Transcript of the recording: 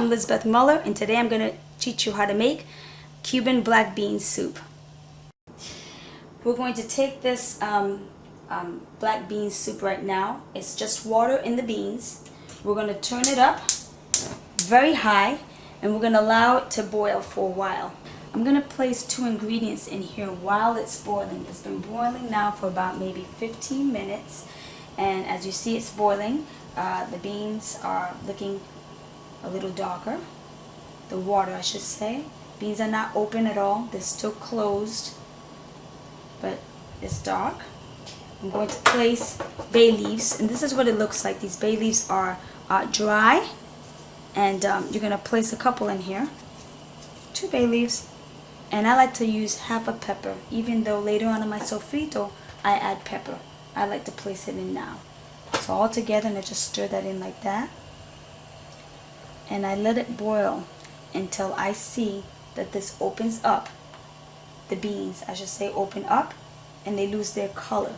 I'm Elizabeth Muller, and today I'm going to teach you how to make Cuban black bean soup. We're going to take this black bean soup right now. It's just water in the beans. We're going to turn it up very high, and we're going to allow it to boil for a while. I'm going to place 2 ingredients in here while it's boiling. It's been boiling now for about maybe 15 minutes, and as you see, it's boiling. The beans are looking a little darker. The water, I should say. Beans are not open at all. They're still closed, but it's dark. I'm going to place bay leaves, and this is what it looks like. These bay leaves are dry, and you're going to place a couple in here. 2 bay leaves, and I like to use half a pepper, even though later on in my sofrito I add pepper. I like to place it in now. So all together, and I just stir that in like that. And I let it boil until I see that this opens up. The beans, I should say, open up and they lose their color.